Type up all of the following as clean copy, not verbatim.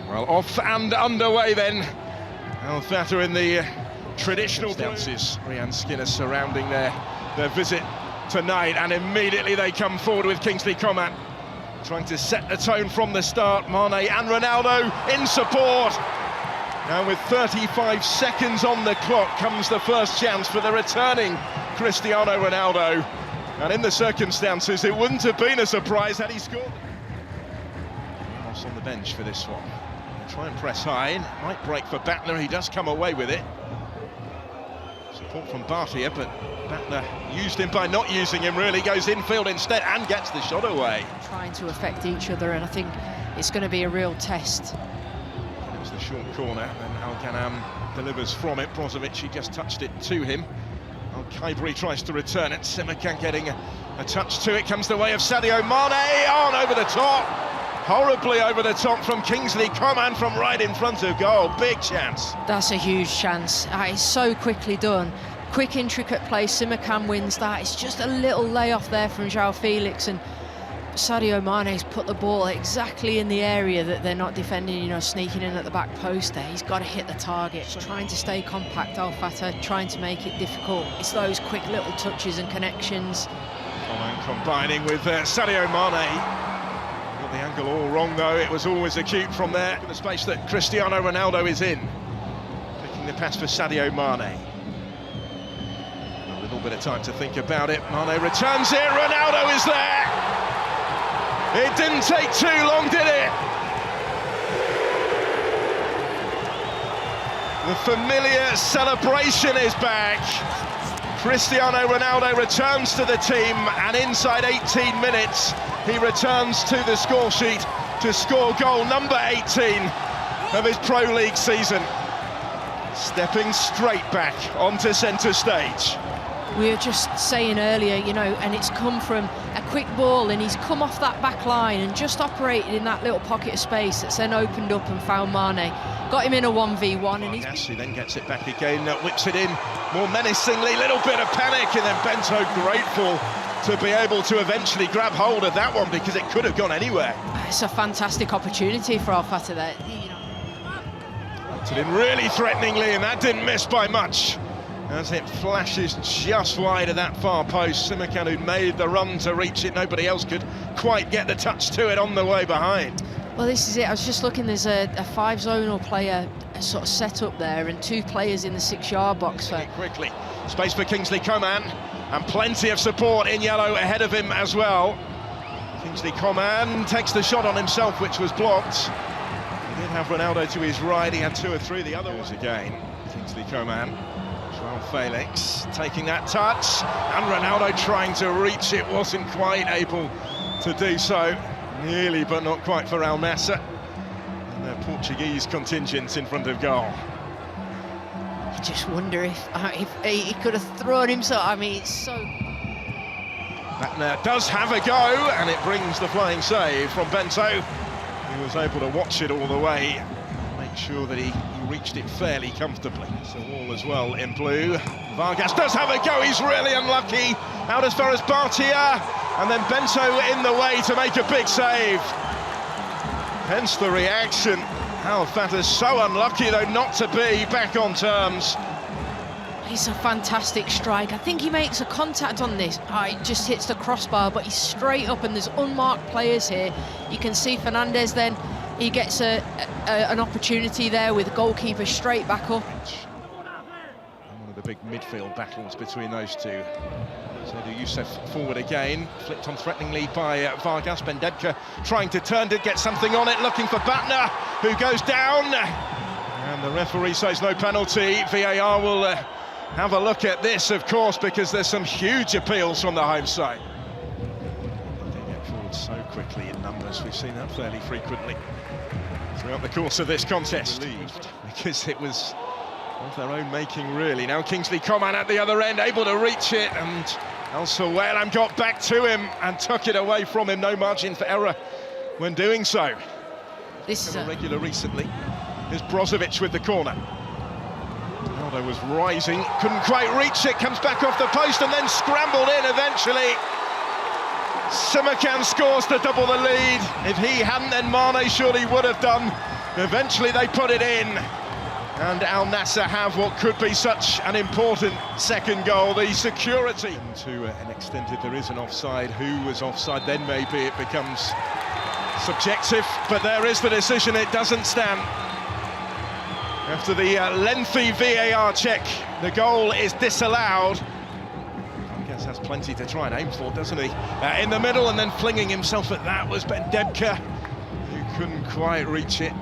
Well, off and underway then. Al Fatah in the traditional stances. Ryan Skinner surrounding their visit tonight, and immediately they come forward with Kingsley Coman, trying to set the tone from the start. Mane and Ronaldo in support. Now with 35 seconds on the clock comes the first chance for the returning Cristiano Ronaldo. And in the circumstances, it wouldn't have been a surprise had he scored. Ramos on the bench for this one. Try and press high, might break for Batner, he does come away with it. Support from Bartia, but Batner used him by not using him, really goes infield instead and gets the shot away. Trying to affect each other, and I think it's going to be a real test. It was the short corner, and Al-Ghanam delivers from it. Brozovic, he just touched it to him. Al-Khaibri tries to return it, Simakan getting a touch to it, comes the way of Sadio Mane, on over the top. Horribly over the top from Kingsley Coman from right in front of goal. Big chance. That's a huge chance. It's so quickly done. Quick, intricate play. Simakan wins that. It's just a little layoff there from João Felix, and Sadio Mane's put the ball exactly in the area that they're not defending, you know, sneaking in at the back post there. He's got to hit the target. Trying to stay compact, Al Fatah, trying to make it difficult. It's those quick little touches and connections. Coman combining with Sadio Mane. Got the angle all wrong though, it was always acute from there. The space that Cristiano Ronaldo is in. Picking the pass for Sadio Mane. A little bit of time to think about it. Mane returns it, Ronaldo is there! It didn't take too long, did it? The familiar celebration is back. Cristiano Ronaldo returns to the team, and inside 18 minutes, he returns to the score sheet to score goal number 18 of his Pro League season. Stepping straight back onto centre stage. We were just saying earlier, you know, and it's come from a quick ball, and he's come off that back line and just operated in that little pocket of space that's then opened up and found Mane. Got him in a 1v1, and Nassr then gets it back again, whips it in more menacingly, little bit of panic, and then Bento grateful to be able to eventually grab hold of that one because it could have gone anywhere. It's a fantastic opportunity for Al Fatah there. You know. Put it in really threateningly, and that didn't miss by much. As it flashes just wide of that far post, Simakan, who made the run to reach it, nobody else could quite get the touch to it on the way behind. Well, this is it. I was just looking, there's a 5-zonal player sort of set up there, and 2 players in the 6-yard box. Quickly, space for Kingsley Coman, and plenty of support in yellow ahead of him as well. Kingsley Coman takes the shot on himself, which was blocked. He did have Ronaldo to his right, he had 2 or 3 the other ones again. Kingsley Coman. João Felix taking that touch, and Ronaldo trying to reach it, wasn't quite able to do so. Nearly, but not quite for Al Nassr. And their Portuguese contingent in front of goal. You just wonder if he could have thrown himself. I mean, it's so... Batner does have a go, and it brings the flying save from Bento. He was able to watch it all the way, make sure that he reached it fairly comfortably. So all as well in blue. Vargas does have a go, he's really unlucky. Out as far as Bartia, and then Bento in the way to make a big save. Hence the reaction. Al Fatah's so unlucky though not to be back on terms. It's a fantastic strike. I think he makes a contact on this. It just hits the crossbar, but he's straight up, and there's unmarked players here. You can see Fernandez then. He gets an opportunity there with the goalkeeper straight back up. One of the big midfield battles between those two. Seydou Youssef forward again, flicked on threateningly by Vargas. Bendedka trying to turn to get something on it, looking for Batner, who goes down. And the referee says no penalty. VAR will have a look at this, of course, because there's some huge appeals from the home side. They get forward so quickly in numbers. We've seen that fairly frequently throughout the course of this contest, because it was of their own making, really. Now Kingsley Coman at the other end, able to reach it, and Al Sawalam got back to him and took it away from him. No margin for error when doing so. This is a regular recently. Here's Brozovic with the corner. Ronaldo was rising, couldn't quite reach it, comes back off the post and then scrambled in eventually. Simakan scores to double the lead. If he hadn't, then Mane surely would have done. Eventually they put it in, and Al Nassr have what could be such an important second goal. The security to an extent, if there is an offside, who was offside, then maybe it becomes subjective, but there is the decision. It doesn't stand. After the lengthy VAR check, the goal is disallowed. I guess has plenty to try and aim for, doesn't he? In the middle, and then flinging himself at that was Ben Debka, who couldn't quite reach it.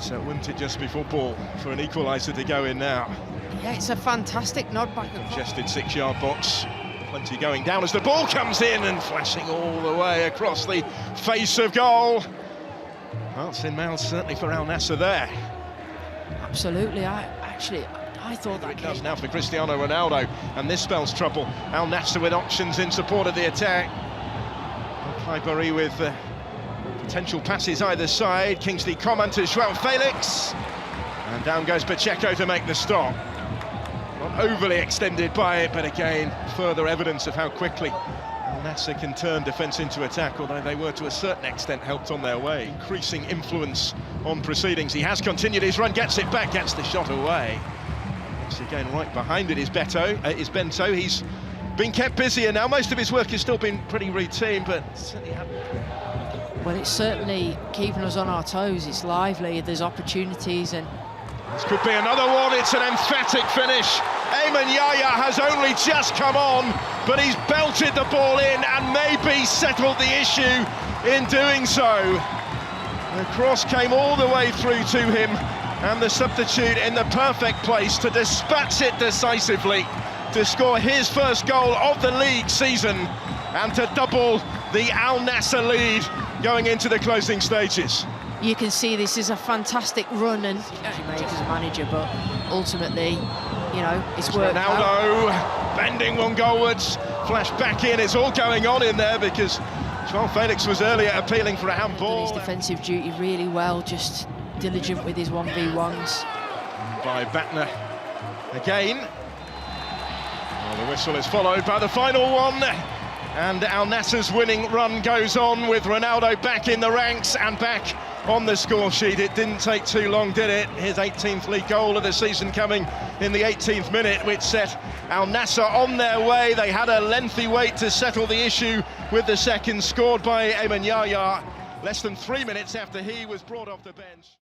But wouldn't it just be football for an equaliser to go in now? Yeah, it's a fantastic nod back. Congested 6-yard box. Plenty going down as the ball comes in and flashing all the way across the face of goal. Well, it's in mouths certainly for Al Nassr there. Absolutely, I thought that it does now for Cristiano Ronaldo, and this spells trouble. Al Nassr with options in support of the attack. Clybury with potential passes either side. Kingsley Coman to João Felix, and down goes Pacheco to make the stop. Not overly extended by it, but again, further evidence of how quickly Al Nassr can turn defence into attack, although they were to a certain extent helped on their way. Increasing influence on proceedings. He has continued his run, gets it back, gets the shot away. Once again, right behind it is Bento. He's been kept busier now. Most of his work has still been pretty routine, but certainly well, it's certainly keeping us on our toes. It's lively, there's opportunities, and this could be another one. It's an emphatic finish. Eamon Yahya has only just come on, but he's belted the ball in and maybe settled the issue in doing so. The cross came all the way through to him, and the substitute in the perfect place to dispatch it decisively, to score his first goal of the league season, and to double the Al Nassr lead going into the closing stages. You can see this is a fantastic run, and he made as a manager, but ultimately, you know, it's worked Ronaldo out. bending one goalwards, flash back in. It's all going on in there because João Felix was earlier appealing for a handball. His defensive duty really well, just diligent with his 1v1s. By Batner again. Well, the whistle is followed by the final one. And Al Nassr's winning run goes on with Ronaldo back in the ranks and back on the score sheet. It didn't take too long, did it? His 18th league goal of the season coming in the 18th minute, which set Al Nassr on their way. They had a lengthy wait to settle the issue with the second, scored by Eamon Yahya less than 3 minutes after he was brought off the bench.